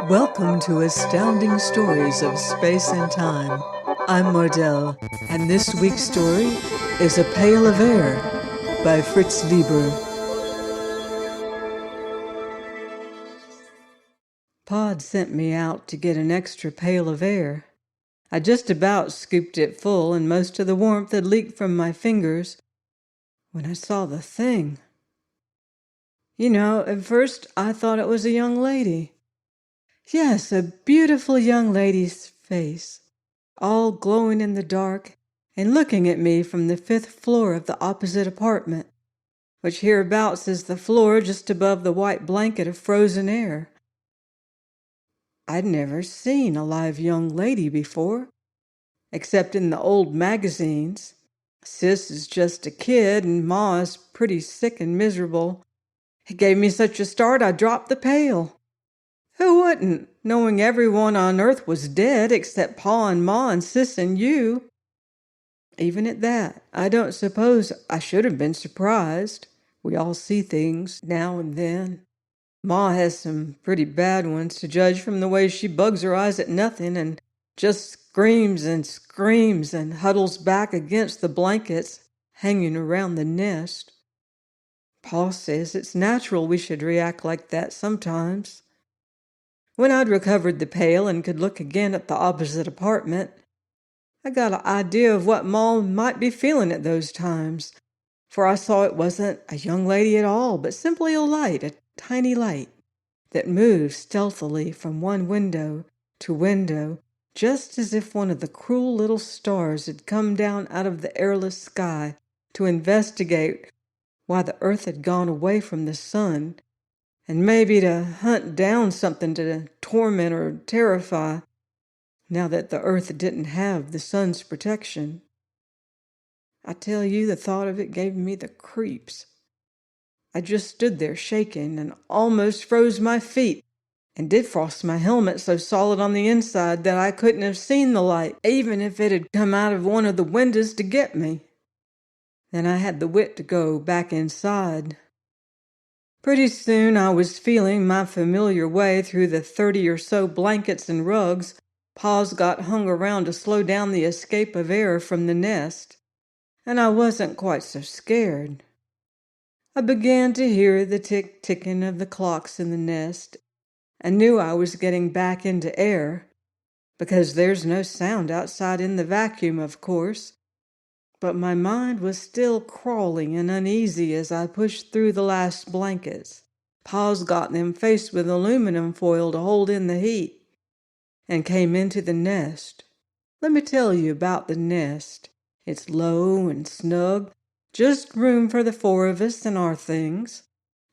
Welcome to Astounding Stories of Space and Time. I'm Mardell, and this week's story is A Pail of Air by Fritz Leiber. Pod sent me out to get an extra pail of air. I just about scooped it full, and most of the warmth had leaked from my fingers when I saw the thing. At first I thought it was a young lady. Yes, a beautiful young lady's face, all glowing in the dark and looking at me from the 5th floor of the opposite apartment, which hereabouts is the floor just above the white blanket of frozen air. I'd never seen a live young lady before, except in the old magazines. Sis is just a kid and Ma is pretty sick and miserable. It gave me such a start I dropped the pail. Who wouldn't, knowing everyone on earth was dead except Pa and Ma and Sis and you? Even at that, I don't suppose I should have been surprised. We all see things now and then. Ma has some pretty bad ones, to judge from the way she bugs her eyes at nothing and just screams and huddles back against the blankets hanging around the nest. Pa says it's natural we should react like that sometimes. When I'd recovered the pail and could look again at the opposite apartment, I got an idea of what Ma might be feeling at those times, for I saw it wasn't a young lady at all, but simply a tiny light, that moved stealthily from one window to window, just as if one of the cruel little stars had come down out of the airless sky to investigate why the earth had gone away from the sun, and maybe to hunt down something to torment or terrify, now that the earth didn't have the sun's protection. I tell you, the thought of it gave me the creeps. I just stood there shaking and almost froze my feet, and did frost my helmet so solid on the inside that I couldn't have seen the light, even if it had come out of one of the windows to get me. Then I had the wit to go back inside. Pretty soon I was feeling my familiar way through the 30 or so blankets and rugs Pa's got hung around to slow down the escape of air from the nest, and I wasn't quite so scared. I began to hear the tick-ticking of the clocks in the nest, and knew I was getting back into air, because there's no sound outside in the vacuum, of course. But my mind was still crawling and uneasy as I pushed through the last blankets. Pa's got them faced with aluminum foil to hold in the heat, and came into the nest. Let me tell you about the nest. It's low and snug, just room for the 4 of us and our things.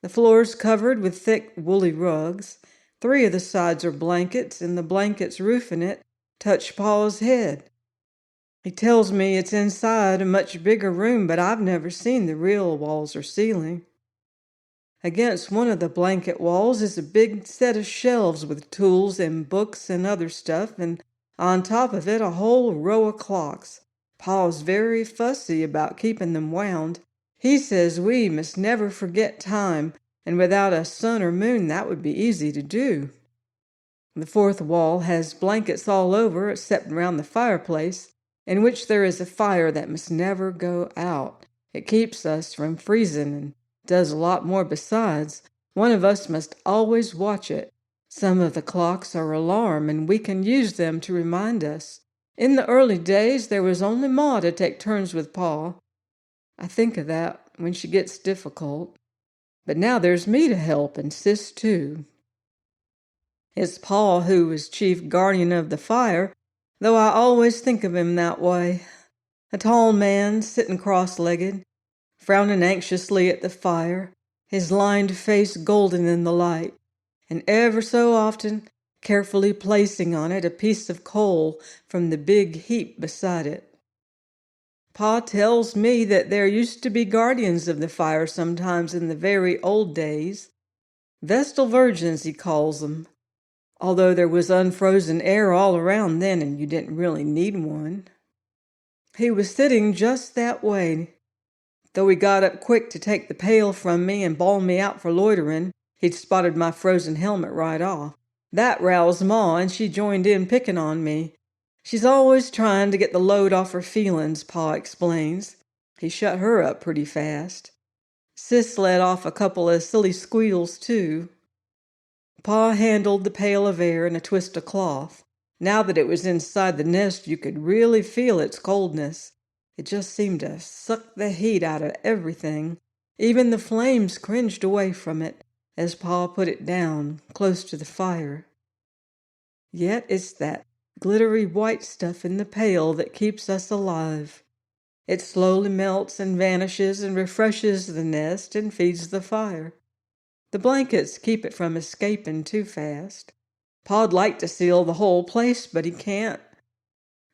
The floor's covered with thick woolly rugs. 3 of the sides are blankets, and the blankets roofing it touch Pa's head. He tells me it's inside a much bigger room, but I've never seen the real walls or ceiling. Against one of the blanket walls is a big set of shelves with tools and books and other stuff, and on top of it a whole row of clocks. Pa's very fussy about keeping them wound. He says we must never forget time, and without a sun or moon that would be easy to do. The 4th wall has blankets all over except around the fireplace, in which there is a fire that must never go out. It keeps us from freezing and does a lot more besides. One of us must always watch it. Some of the clocks are alarm, and we can use them to remind us. In the early days, there was only Ma to take turns with Pa. I think of that when she gets difficult. But now there's me to help, and Sis too. It's Pa who is chief guardian of the fire, though I always think of him that way. A tall man sitting cross-legged, frowning anxiously at the fire, his lined face golden in the light, and ever so often carefully placing on it a piece of coal from the big heap beside it. Pa tells me that there used to be guardians of the fire sometimes in the very old days. Vestal virgins, he calls them, although there was unfrozen air all around then and you didn't really need one. He was sitting just that way. Though he got up quick to take the pail from me and bawl me out for loitering, he'd spotted my frozen helmet right off. That roused Ma, and she joined in picking on me. She's always trying to get the load off her feelings, Pa explains. He shut her up pretty fast. Sis let off a couple of silly squeals, too. Pa handled the pail of air and a twist of cloth. Now that it was inside the nest, you could really feel its coldness. It just seemed to suck the heat out of everything. Even the flames cringed away from it as Pa put it down close to the fire. Yet it's that glittery white stuff in the pail that keeps us alive. It slowly melts and vanishes and refreshes the nest and feeds the fire. The blankets keep it from escaping too fast. Pa'd like to seal the whole place, but he can't.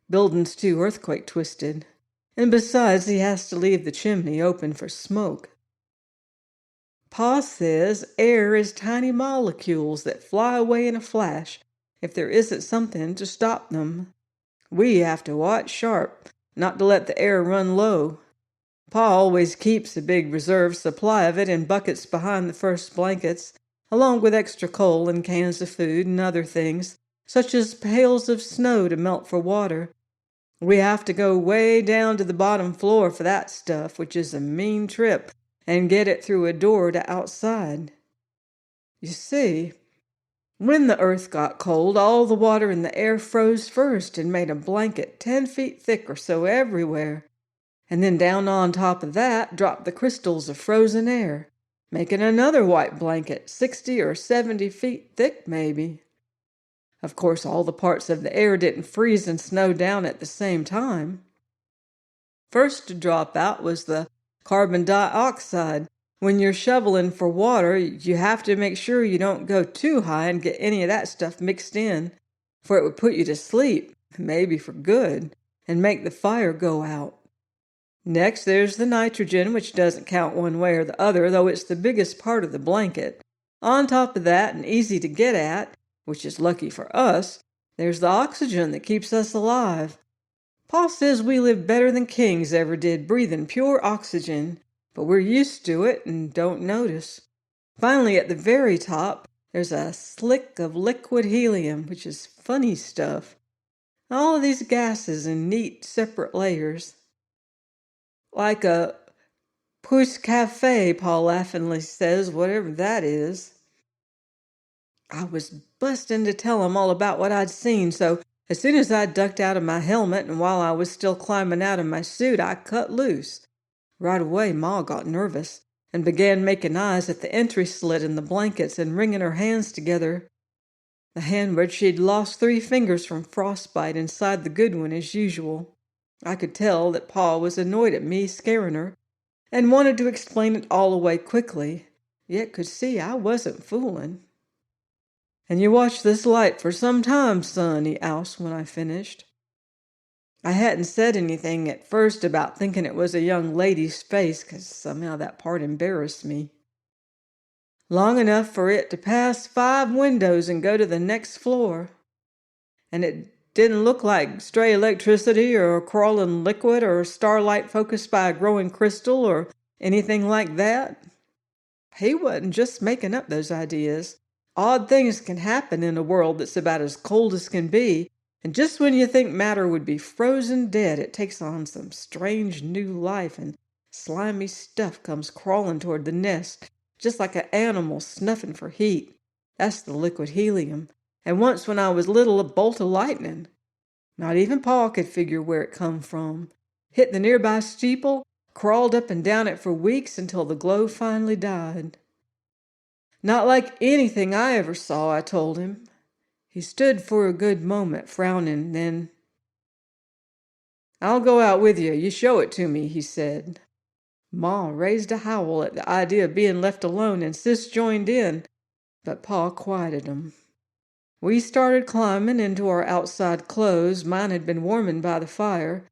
Building's too earthquake twisted. And besides, he has to leave the chimney open for smoke. Pa says air is tiny molecules that fly away in a flash if there isn't something to stop them. We have to watch sharp, not to let the air run low. Pa always keeps a big reserve supply of it in buckets behind the first blankets, along with extra coal and cans of food and other things, such as pails of snow to melt for water. We have to go way down to the bottom floor for that stuff, which is a mean trip, and get it through a door to outside. You see, when the earth got cold, all the water in the air froze first and made a blanket 10 feet thick or so everywhere. And then down on top of that dropped the crystals of frozen air, making another white blanket 60 or 70 feet thick maybe. Of course, all the parts of the air didn't freeze and snow down at the same time. First to drop out was the carbon dioxide. When you're shoveling for water, you have to make sure you don't go too high and get any of that stuff mixed in, for it would put you to sleep, maybe for good, and make the fire go out. Next, there's the nitrogen, which doesn't count one way or the other, though it's the biggest part of the blanket. On top of that, and easy to get at, which is lucky for us, there's the oxygen that keeps us alive. Pa says we live better than kings ever did breathing pure oxygen, but we're used to it and don't notice. Finally, at the very top, there's a slick of liquid helium, which is funny stuff. All of these gases in neat, separate layers. Like a pousse café, Pa laughingly says, whatever that is. I was busting to tell him all about what I'd seen, so as soon as I ducked out of my helmet and while I was still climbing out of my suit, I cut loose. Right away, Ma got nervous and began making eyes at the entry slit in the blankets and wringing her hands together. The hand where she'd lost 3 fingers from frostbite inside the good one as usual. I could tell that Pa was annoyed at me scaring her and wanted to explain it all away quickly, yet could see I wasn't fooling. "And you watched this light for some time, son?" he asked when I finished. I hadn't said anything at first about thinking it was a young lady's face, 'cause somehow that part embarrassed me. "Long enough for it to pass 5 windows and go to the next floor. And it didn't look like stray electricity or crawling liquid or starlight focused by a growing crystal or anything like that." He wasn't just making up those ideas. Odd things can happen in a world that's about as cold as can be, and just when you think matter would be frozen dead, it takes on some strange new life and slimy stuff comes crawling toward the nest, just like an animal snuffing for heat. That's the liquid helium. And once when I was little, a bolt of lightning. Not even Pa could figure where it come from. Hit the nearby steeple, crawled up and down it for weeks until the glow finally died. "Not like anything I ever saw," I told him. He stood for a good moment, frowning, then, "I'll go out with you. You show it to me," he said. Ma raised a howl at the idea of being left alone, and Sis joined in, but Pa quieted 'em. We started climbing into our outside clothes. Mine had been warming by the fire.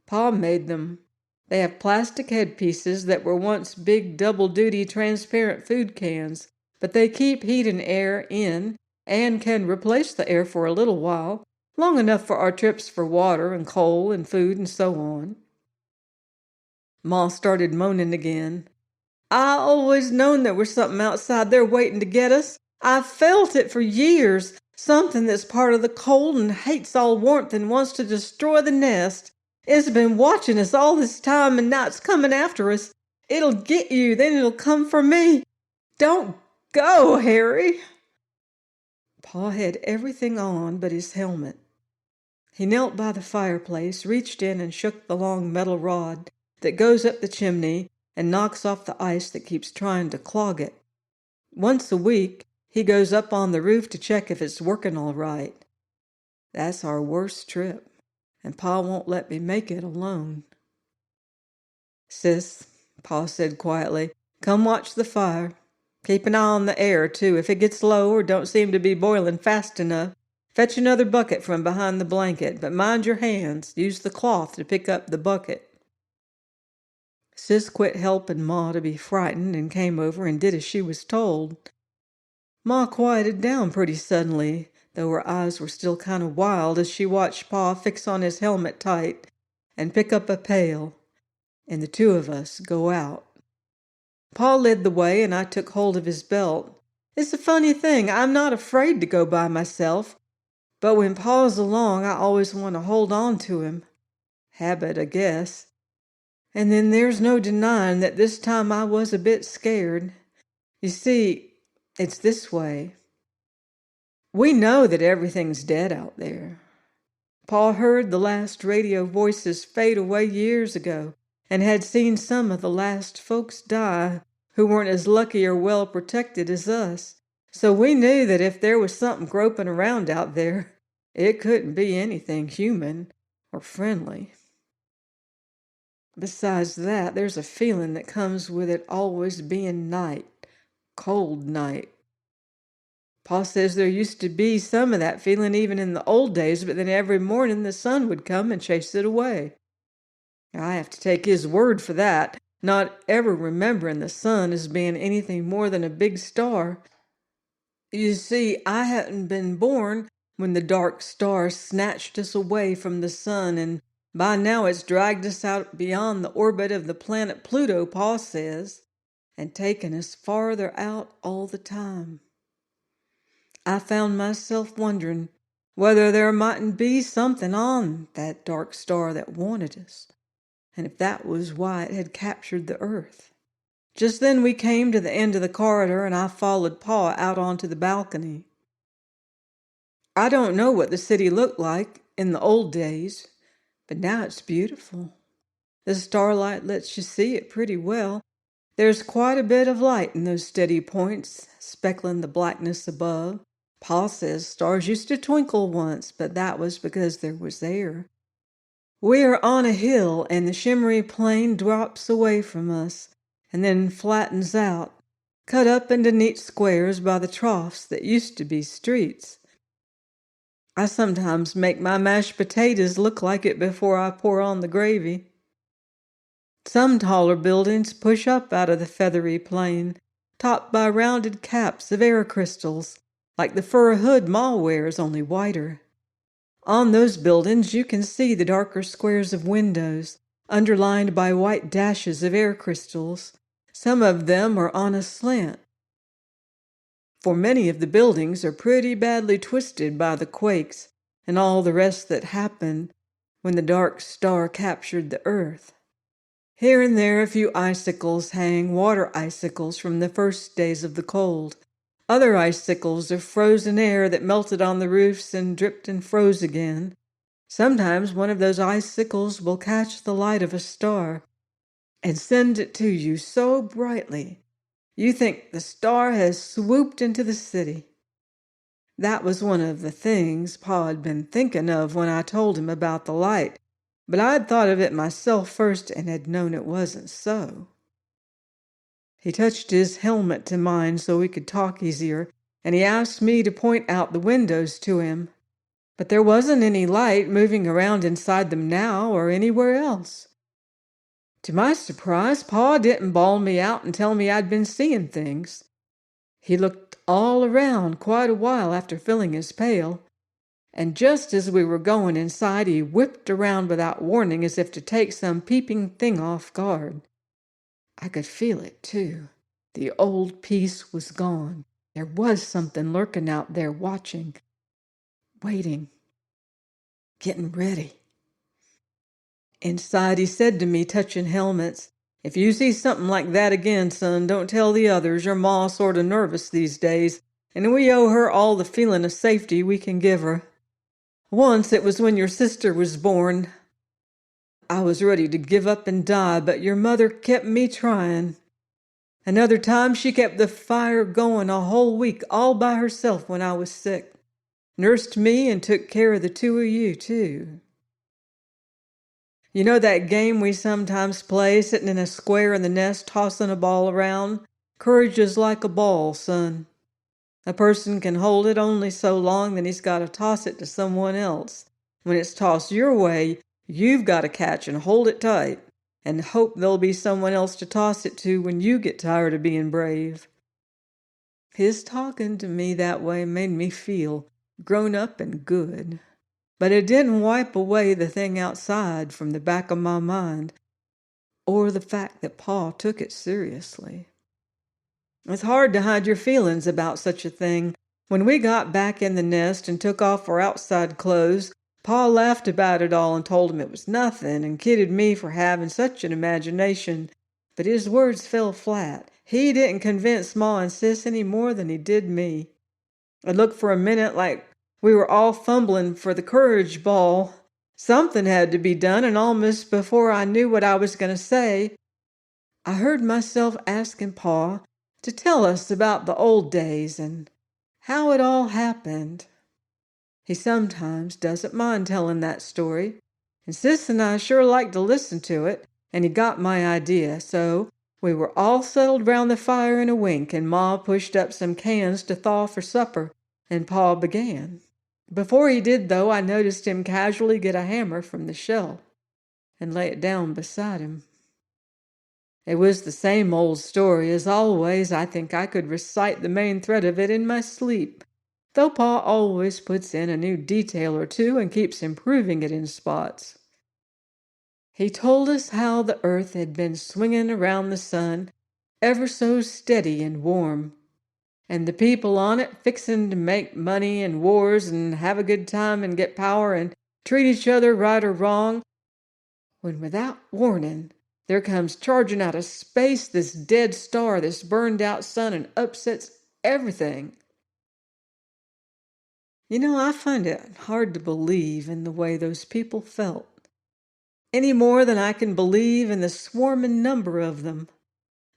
Pa made them. They have plastic headpieces that were once big double-duty transparent food cans, but they keep heat and air in and can replace the air for a little while, long enough for our trips for water and coal and food and so on. Ma started moaning again. "I always known there was something outside there waiting to get us. I've felt it for years, something that's part of the cold and hates all warmth and wants to destroy the nest. It's been watching us all this time and now it's coming after us. It'll get you, then it'll come for me. Don't go, Harry. Pa had everything on but his helmet. He knelt by the fireplace, reached in and shook the long metal rod that goes up the chimney and knocks off the ice that keeps trying to clog it. Once a week, he goes up on the roof to check if it's working all right. That's our worst trip, and Pa won't let me make it alone. Sis, Pa said quietly, come watch the fire. Keep an eye on the air, too. If it gets low or don't seem to be boiling fast enough, fetch another bucket from behind the blanket, but mind your hands. Use the cloth to pick up the bucket. Sis quit helping Ma to be frightened and came over and did as she was told. Ma quieted down pretty suddenly, though her eyes were still kind of wild as she watched Pa fix on his helmet tight and pick up a pail, and the two of us go out. Pa led the way and I took hold of his belt. It's a funny thing, I'm not afraid to go by myself, but when Pa's along I always want to hold on to him. Habit, I guess. And then there's no denying that this time I was a bit scared. You see, it's this way. We know that everything's dead out there. Pa heard the last radio voices fade away years ago and had seen some of the last folks die who weren't as lucky or well protected as us. So we knew that if there was something groping around out there, it couldn't be anything human or friendly. Besides that, there's a feeling that comes with it always being night, cold night. Pa says there used to be some of that feeling even in the old days, but then every morning the sun would come and chase it away. I have to take his word for that, not ever remembering the sun as being anything more than a big star. You see, I hadn't been born when the dark star snatched us away from the sun, and by now it's dragged us out beyond the orbit of the planet Pluto, Pa says, and taken us farther out all the time. I found myself wondering whether there mightn't be something on that dark star that wanted us, and if that was why it had captured the earth. Just then we came to the end of the corridor, and I followed Pa out onto the balcony. I don't know what the city looked like in the old days, but now it's beautiful. The starlight lets you see it pretty well. There's quite a bit of light in those steady points, speckling the blackness above. Pa says stars used to twinkle once, but that was because there was air. We are on a hill, and the shimmery plain drops away from us, and then flattens out, cut up into neat squares by the troughs that used to be streets. I sometimes make my mashed potatoes look like it before I pour on the gravy. Some taller buildings push up out of the feathery plain, topped by rounded caps of air crystals, like the fur hood Ma wears, only whiter. On those buildings you can see the darker squares of windows, underlined by white dashes of air crystals. Some of them are on a slant, for many of the buildings are pretty badly twisted by the quakes and all the rest that happened when the dark star captured the earth. Here and there a few icicles hang, water icicles from the first days of the cold. Other icicles of frozen air that melted on the roofs and dripped and froze again. Sometimes one of those icicles will catch the light of a star and send it to you so brightly you think the star has swooped into the city. That was one of the things Pa had been thinking of when I told him about the light, but I'd thought of it myself first and had known it wasn't so. He touched his helmet to mine so we could talk easier, and he asked me to point out the windows to him. But there wasn't any light moving around inside them now or anywhere else. To my surprise, Pa didn't bawl me out and tell me I'd been seeing things. He looked all around quite a while after filling his pail, and just as we were going inside, he whipped around without warning as if to take some peeping thing off guard. I could feel it, too. The old peace was gone. There was something lurking out there watching, waiting, getting ready. Inside, he said to me, touching helmets, "If you see something like that again, son, don't tell the others. Your ma's sort of nervous these days, and we owe her all the feeling of safety we can give her. Once it was when your sister was born. I was ready to give up and die, but your mother kept me trying. Another time she kept the fire going a whole week all by herself when I was sick. Nursed me and took care of the two of you, too. You know that game we sometimes play, sitting in a square in the nest, tossing a ball around? Courage is like a ball, son. A person can hold it only so long, then he's got to toss it to someone else. When it's tossed your way, you've got to catch and hold it tight, and hope there'll be someone else to toss it to when you get tired of being brave." His talking to me that way made me feel grown up and good. But it didn't wipe away the thing outside from the back of my mind, or the fact that Pa took it seriously. It's hard to hide your feelings about such a thing. When we got back in the nest and took off our outside clothes, Pa laughed about it all and told him it was nothing and kidded me for having such an imagination. But his words fell flat. He didn't convince Ma and Sis any more than he did me. It looked for a minute like we were all fumbling for the courage ball. Something had to be done, and almost before I knew what I was going to say, I heard myself asking Pa to tell us about the old days and how it all happened. He sometimes doesn't mind telling that story, and Sis and I sure like to listen to it, and he got my idea, so we were all settled round the fire in a wink, and Ma pushed up some cans to thaw for supper, and Pa began. Before he did, though, I noticed him casually get a hammer from the shelf and lay it down beside him. It was the same old story as always. I think I could recite the main thread of it in my sleep, though Pa always puts in a new detail or two and keeps improving it in spots. He told us how the earth had been swinging around the sun, ever so steady and warm, and the people on it fixin' to make money and wars and have a good time and get power and treat each other right or wrong, when without warning there comes charging out of space this dead star, this burned out sun, and upsets everything. You know, I find it hard to believe in the way those people felt, any more than I can believe in the swarming number of them.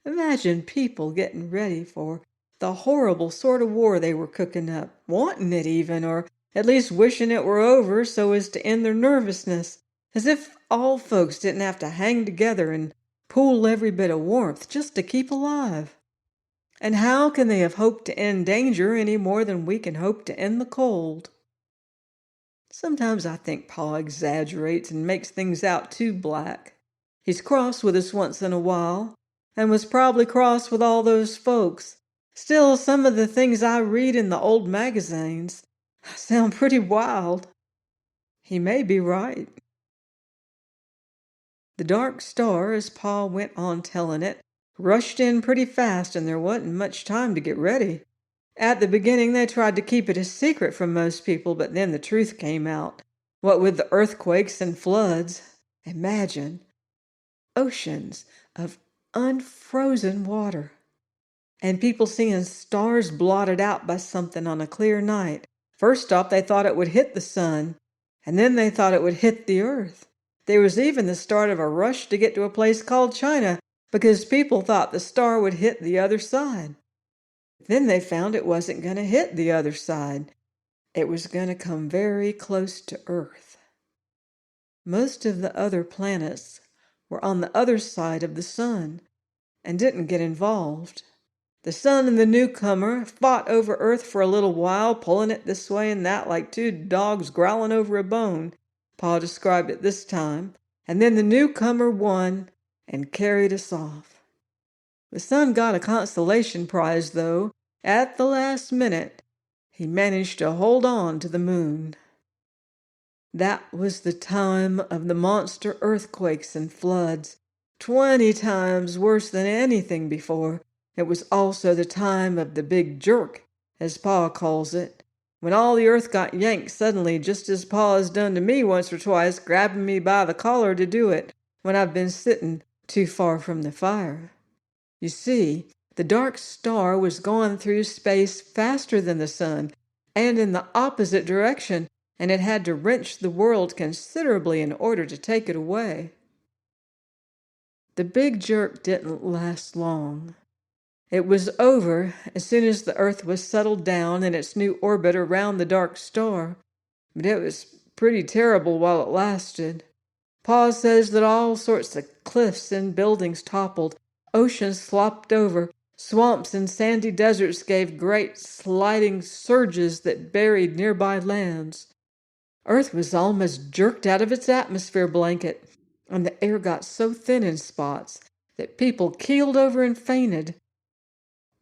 Imagine people getting ready for the horrible sort of war they were cooking up, wanting it even, or at least wishing it were over so as to end their nervousness, as if all folks didn't have to hang together and pool every bit of warmth just to keep alive. And how can they have hoped to end danger any more than we can hope to end the cold? Sometimes I think Pa exaggerates and makes things out too black. He's cross with us once in a while, and was probably cross with all those folks. Still, some of the things I read in the old magazines sound pretty wild. He may be right. The dark star, as Pa went on telling it, rushed in pretty fast, and there wasn't much time to get ready. At the beginning, they tried to keep it a secret from most people, but then the truth came out. What with the earthquakes and floods, imagine oceans of unfrozen water, and people seeing stars blotted out by something on a clear night. First off, they thought it would hit the sun, and then they thought it would hit the earth. There was even the start of a rush to get to a place called China, because people thought the star would hit the other side. Then they found it wasn't going to hit the other side. It was going to come very close to Earth. Most of the other planets were on the other side of the sun and didn't get involved. The sun and the newcomer fought over Earth for a little while, pulling it this way and that like two dogs growling over a bone, Pa described it this time, and then the newcomer won and carried us off. The sun got a consolation prize, though. At the last minute, he managed to hold on to the moon. That was the time of the monster earthquakes and floods, 20 times worse than anything before. It was also the time of the big jerk as Pa calls it, when all the earth got yanked suddenly, just as Pa has done to me once or twice, grabbing me by the collar to do it when I've been sitting too far from the fire. You see, the dark star was going through space faster than the sun and in the opposite direction, and it had to wrench the world considerably in order to take it away. The big jerk didn't last long. It was over as soon as the Earth was settled down in its new orbit around the dark star, but it was pretty terrible while it lasted. Pa says that all sorts of cliffs and buildings toppled, oceans slopped over, swamps and sandy deserts gave great sliding surges that buried nearby lands. Earth was almost jerked out of its atmosphere blanket, and the air got so thin in spots that people keeled over and fainted.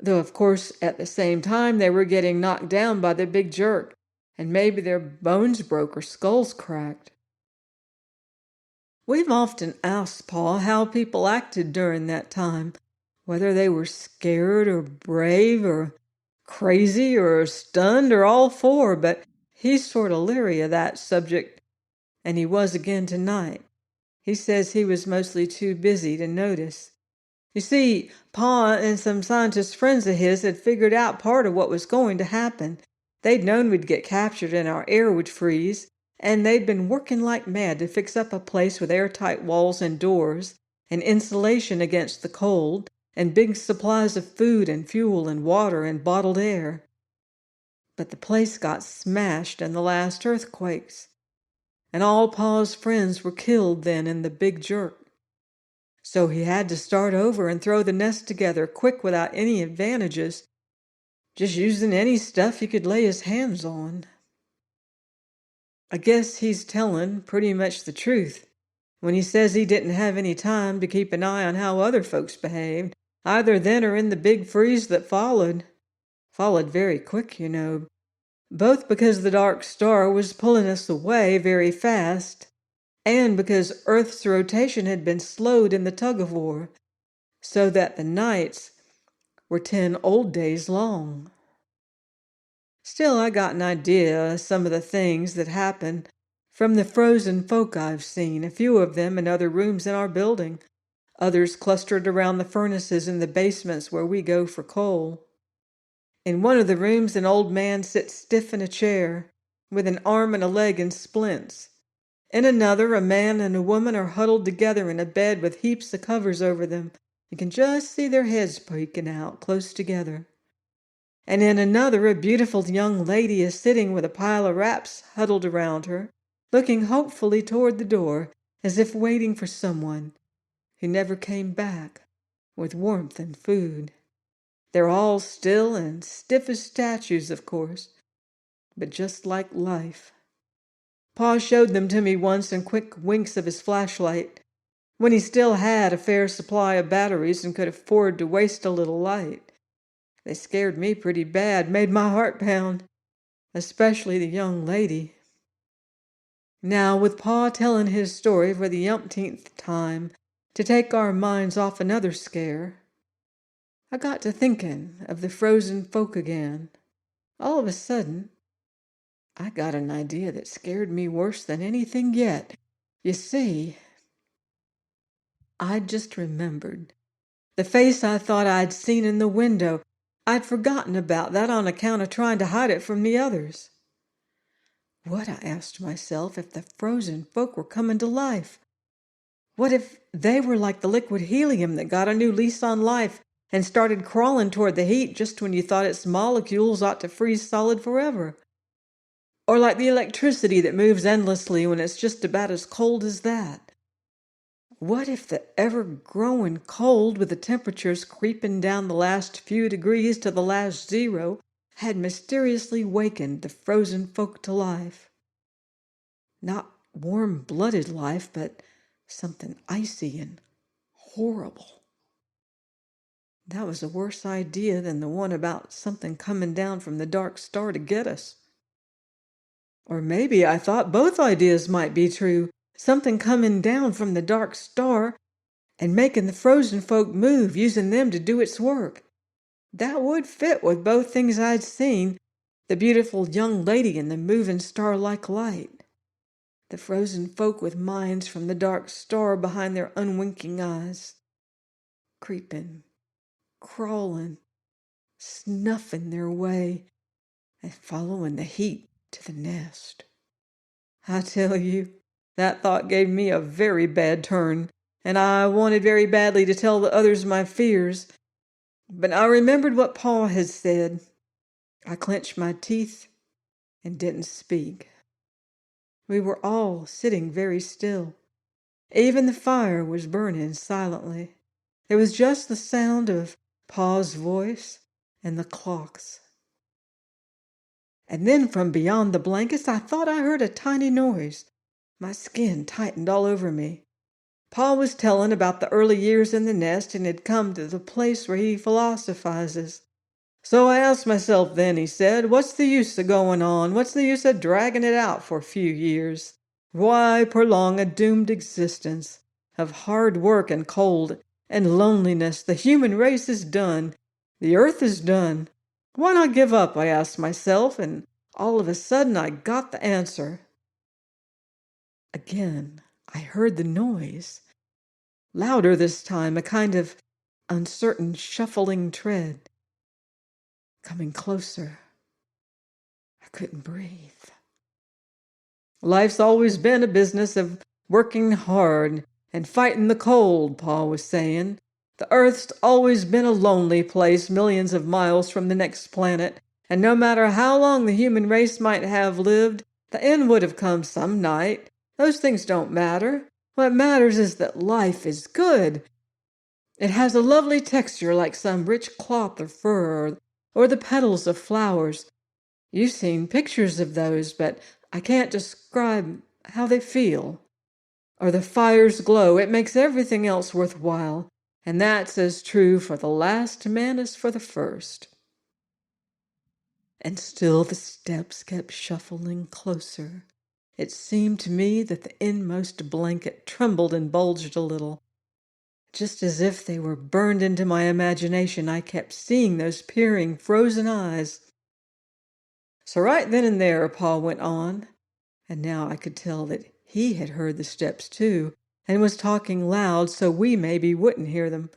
Though, of course, at the same time they were getting knocked down by the big jerk, and maybe their bones broke or skulls cracked. We've often asked Pa how people acted during that time, whether they were scared or brave or crazy or stunned or all four, but he's sort of leery of that subject, and he was again tonight. He says he was mostly too busy to notice. You see, Pa and some scientist friends of his had figured out part of what was going to happen. They'd known we'd get captured and our air would freeze, and they'd been working like mad to fix up a place with airtight walls and doors, and insulation against the cold, and big supplies of food and fuel and water and bottled air. But the place got smashed in the last earthquakes, and all Pa's friends were killed then in the big jerk. So he had to start over and throw the nest together quick without any advantages, just using any stuff he could lay his hands on. I guess he's telling pretty much the truth when he says he didn't have any time to keep an eye on how other folks behaved, either then or in the big freeze that followed. Followed very quick, you know, both because the dark star was pulling us away very fast, and because Earth's rotation had been slowed in the tug-of-war, so that the nights were 10 old days long. Still, I got an idea of some of the things that happened from the frozen folk I've seen, a few of them in other rooms in our building, others clustered around the furnaces in the basements where we go for coal. In one of the rooms, an old man sits stiff in a chair, with an arm and a leg in splints. In another, a man and a woman are huddled together in a bed with heaps of covers over them. You can just see their heads peeking out close together. And in another, a beautiful young lady is sitting with a pile of wraps huddled around her, looking hopefully toward the door, as if waiting for someone who never came back, with warmth and food. They're all still and stiff as statues, of course, but just like life. Pa showed them to me once in quick winks of his flashlight, when he still had a fair supply of batteries and could afford to waste a little light. They scared me pretty bad, made my heart pound, especially the young lady. Now, with Pa telling his story for the umpteenth time, to take our minds off another scare, I got to thinking of the frozen folk again. All of a sudden, I got an idea that scared me worse than anything yet. You see, I just remembered the face I thought I'd seen in the window. I'd forgotten about that on account of trying to hide it from the others. What, I asked myself, if the frozen folk were coming to life? What if they were like the liquid helium that got a new lease on life and started crawling toward the heat just when you thought its molecules ought to freeze solid forever? Or like the electricity that moves endlessly when it's just about as cold as that? What if the ever-growing cold, with the temperatures creeping down the last few degrees to the last zero, had mysteriously wakened the frozen folk to life? Not warm-blooded life, but something icy and horrible. That was a worse idea than the one about something coming down from the dark star to get us. Or maybe I thought both ideas might be true. Something coming down from the dark star and making the frozen folk move, using them to do its work. That would fit with both things I'd seen, the beautiful young lady and the moving star-like light, the frozen folk with minds from the dark star behind their unwinking eyes, creeping, crawling, snuffing their way and following the heat to the nest. I tell you, that thought gave me a very bad turn, and I wanted very badly to tell the others my fears. But I remembered what Paul had said. I clenched my teeth and didn't speak. We were all sitting very still. Even the fire was burning silently. There was just the sound of Paul's voice and the clocks. And then from beyond the blankets, I thought I heard a tiny noise. My skin tightened all over me. Paul was telling about the early years in the nest and had come to the place where he philosophizes. So I asked myself then, he said, what's the use of going on? What's the use of dragging it out for a few years? Why prolong a doomed existence of hard work and cold and loneliness? The human race is done. The earth is done. Why not give up? I asked myself, and all of a sudden I got the answer. Again, I heard the noise. Louder this time, a kind of uncertain shuffling tread. Coming closer. I couldn't breathe. Life's always been a business of working hard and fighting the cold, Paul was saying. The Earth's always been a lonely place millions of miles from the next planet, and no matter how long the human race might have lived, the end would have come some night. Those things don't matter. What matters is that life is good. It has a lovely texture like some rich cloth or fur or the petals of flowers. You've seen pictures of those, but I can't describe how they feel. Or the fire's glow. It makes everything else worthwhile. And that's as true for the last man as for the first. And still the steps kept shuffling closer. It seemed to me that the inmost blanket trembled and bulged a little. Just as if they were burned into my imagination, I kept seeing those peering, frozen eyes. So right then and there, Paul went on, and now I could tell that he had heard the steps too, and was talking loud so we maybe wouldn't hear them.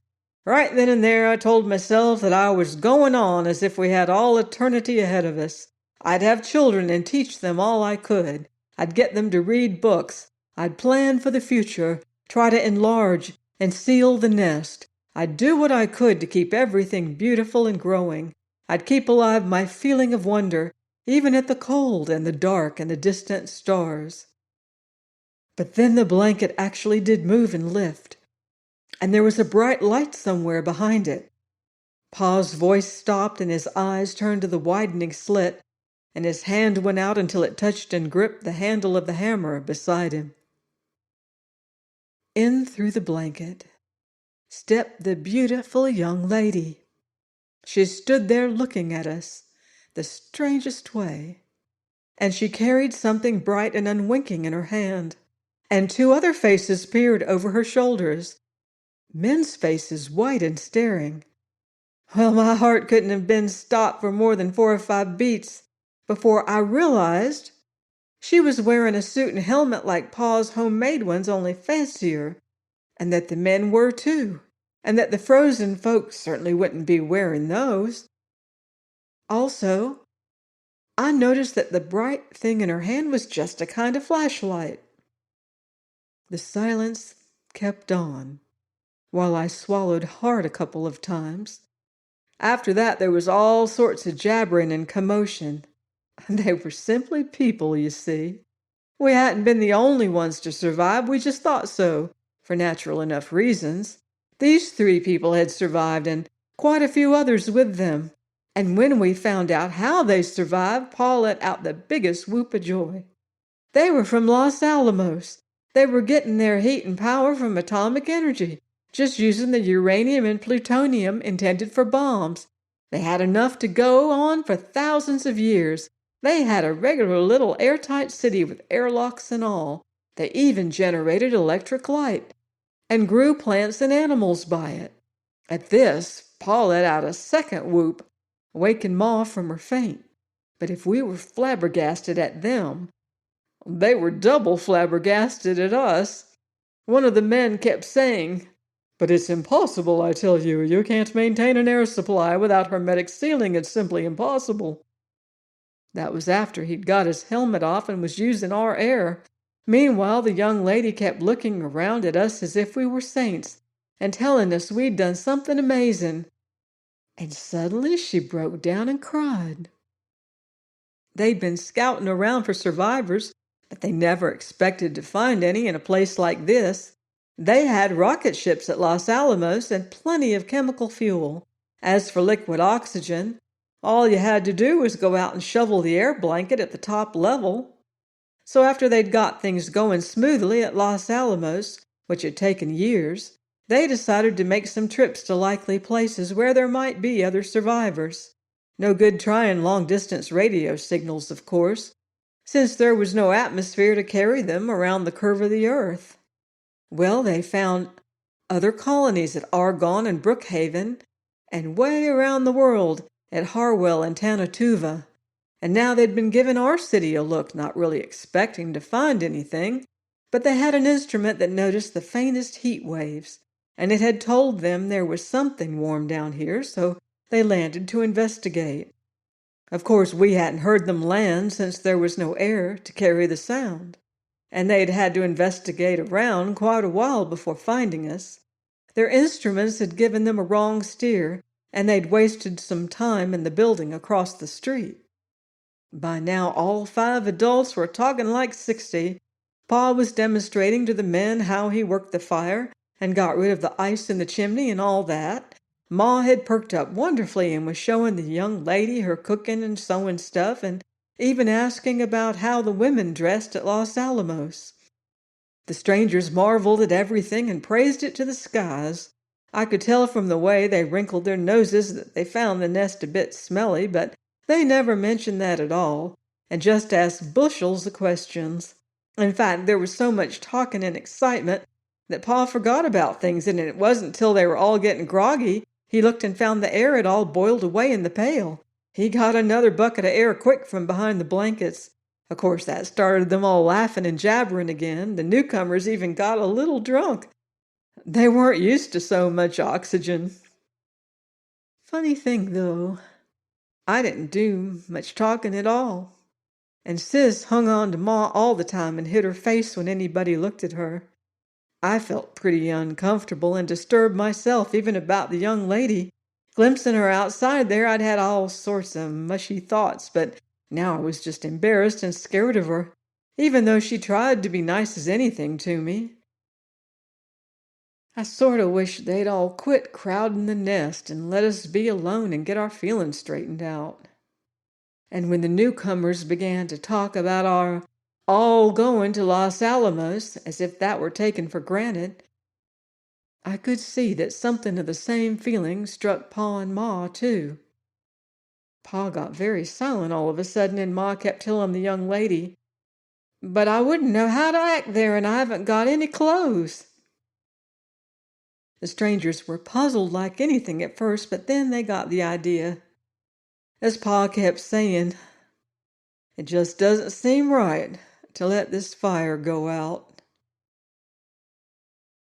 Right then and there, I told myself that I was going on as if we had all eternity ahead of us. I'd have children and teach them all I could. I'd get them to read books. I'd plan for the future, try to enlarge and seal the nest. I'd do what I could to keep everything beautiful and growing. I'd keep alive my feeling of wonder, even at the cold and the dark and the distant stars. But then the blanket actually did move and lift, and there was a bright light somewhere behind it. Pa's voice stopped and his eyes turned to the widening slit, and his hand went out until it touched and gripped the handle of the hammer beside him. In through the blanket stepped the beautiful young lady. She stood there looking at us the strangest way, and she carried something bright and unwinking in her hand, and two other faces peered over her shoulders, men's faces, white and staring. Well, my heart couldn't have been stopped for more than 4 or 5 beats before I realized she was wearing a suit and helmet like Pa's homemade ones, only fancier, and that the men were too, and that the frozen folks certainly wouldn't be wearing those. Also, I noticed that the bright thing in her hand was just a kind of flashlight. The silence kept on, while I swallowed hard a couple of times. After that, there was all sorts of jabbering and commotion. They were simply people, you see. We hadn't been the only ones to survive, we just thought so, for natural enough reasons. These 3 people had survived, and quite a few others with them. And when we found out how they survived, Paul let out the biggest whoop of joy. They were from Los Alamos. They were getting their heat and power from atomic energy, just using the uranium and plutonium intended for bombs. They had enough to go on for thousands of years. They had a regular little airtight city with airlocks and all. They even generated electric light and grew plants and animals by it. At this, Pa let out a second whoop, waking Ma from her faint. But if we were flabbergasted at them, they were double flabbergasted at us. One of the men kept saying, "But it's impossible, I tell you. You can't maintain an air supply without hermetic sealing. It's simply impossible." That was after he'd got his helmet off and was using our air. Meanwhile, the young lady kept looking around at us as if we were saints and telling us we'd done something amazing. And suddenly she broke down and cried. They'd been scouting around for survivors, but they never expected to find any in a place like this. They had rocket ships at Los Alamos and plenty of chemical fuel. As for liquid oxygen, all you had to do was go out and shovel the air blanket at the top level. So after they'd got things going smoothly at Los Alamos, which had taken years, they decided to make some trips to likely places where there might be other survivors. No good trying long-distance radio signals, of course, since there was no atmosphere to carry them around the curve of the Earth. Well, they found other colonies at Argonne and Brookhaven, and way around the world at Harwell and Tanatuva. And now they'd been giving our city a look, not really expecting to find anything, but they had an instrument that noticed the faintest heat waves, and it had told them there was something warm down here, so they landed to investigate. Of course, we hadn't heard them land since there was no air to carry the sound, and they'd had to investigate around quite a while before finding us. Their instruments had given them a wrong steer, and they'd wasted some time in the building across the street. By now, all 5 adults were talking like 60. Pa was demonstrating to the men how he worked the fire and got rid of the ice in the chimney and all that. Ma had perked up wonderfully and was showing the young lady her cooking and sewing stuff and even asking about how the women dressed at Los Alamos. The strangers marveled at everything and praised it to the skies. I could tell from the way they wrinkled their noses that they found the nest a bit smelly, but they never mentioned that at all, and just asked bushels of questions. In fact, there was so much talking and excitement that Pa forgot about things, and it wasn't till they were all getting groggy he looked and found the air had all boiled away in the pail. He got another bucket of air quick from behind the blankets. Of course, that started them all laughing and jabbering again. The newcomers even got a little drunk. They weren't used to so much oxygen. Funny thing, though, I didn't do much talking at all, and Sis hung on to Ma all the time and hid her face when anybody looked at her. I felt pretty uncomfortable and disturbed myself, even about the young lady. Glimpsing her outside there, I'd had all sorts of mushy thoughts, but now I was just embarrassed and scared of her, even though she tried to be nice as anything to me. I sort of wish they'd all quit crowding the nest and let us be alone and get our feelings straightened out. And when the newcomers began to talk about our all going to Los Alamos, as if that were taken for granted, I could see that something of the same feeling struck Pa and Ma, too. Pa got very silent all of a sudden, and Ma kept telling the young lady, "But I wouldn't know how to act there, and I haven't got any clothes." The strangers were puzzled like anything at first, but then they got the idea. As Pa kept saying, "It just doesn't seem right to let this fire go out."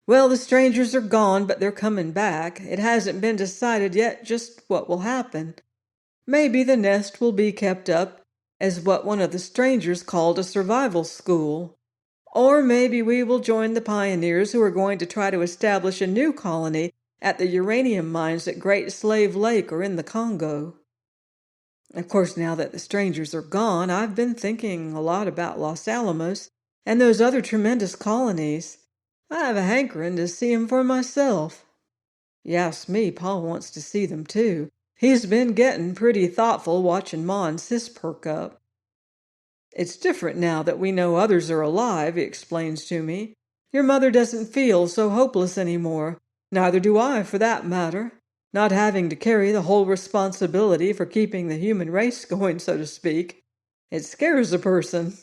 Well, the strangers are gone, but they're coming back. It hasn't been decided yet just what will happen. Maybe the nest will be kept up as what one of the strangers called a survival school. Or maybe we will join the pioneers who are going to try to establish a new colony at the uranium mines at Great Slave Lake or in the Congo. Of course, now that the strangers are gone, I've been thinking a lot about Los Alamos and those other tremendous colonies. I have a hankering to see 'em for myself. You ask me, Pa wants to see them too. He's been getting pretty thoughtful watching Ma and Sis perk up. "It's different now that we know others are alive," he explains to me. "Your mother doesn't feel so hopeless anymore. Neither do I, for that matter. Not having to carry the whole responsibility for keeping the human race going, so to speak. It scares a person."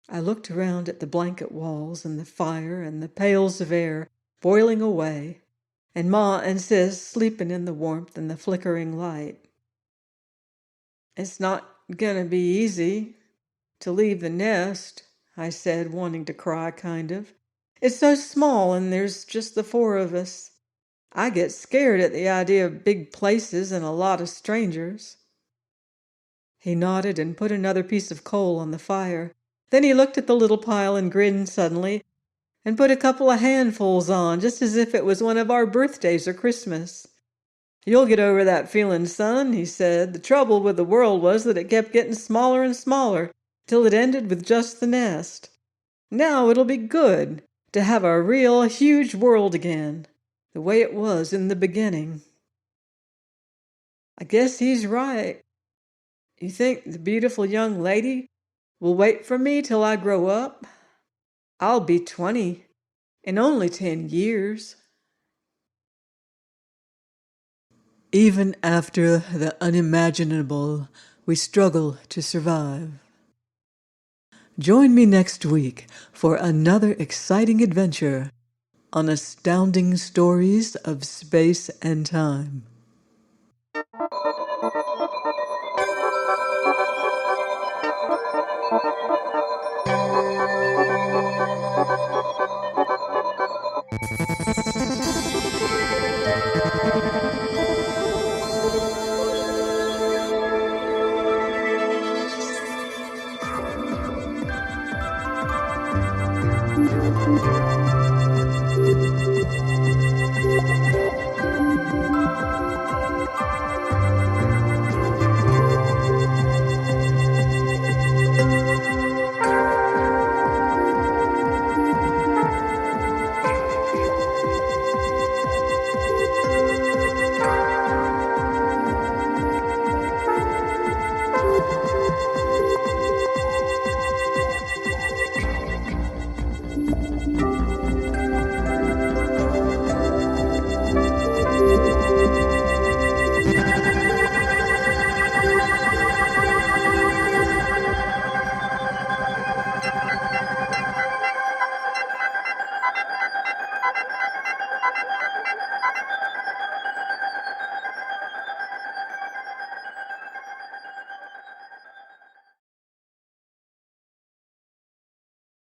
I looked around at the blanket walls and the fire and the pails of air boiling away, and Ma and Sis sleeping in the warmth and the flickering light. It's not gonna be easy to leave the nest, I said, wanting to cry, kind of. It's so small and there's just the four of us. I get scared at the idea of big places and a lot of strangers. He nodded and put another piece of coal on the fire. Then he looked at the little pile and grinned suddenly and put a couple of handfuls on, just as if it was one of our birthdays or Christmas. "You'll get over that feeling, son," he said. "The trouble with the world was that it kept getting smaller and smaller till it ended with just the nest. Now it'll be good to have a real huge world again, the way it was in the beginning." I guess he's right. You think the beautiful young lady will wait for me till I grow up? I'll be 20 in only 10 years. Even after the unimaginable, we struggle to survive. Join me next week for another exciting adventure on Astounding Stories of Space and Time.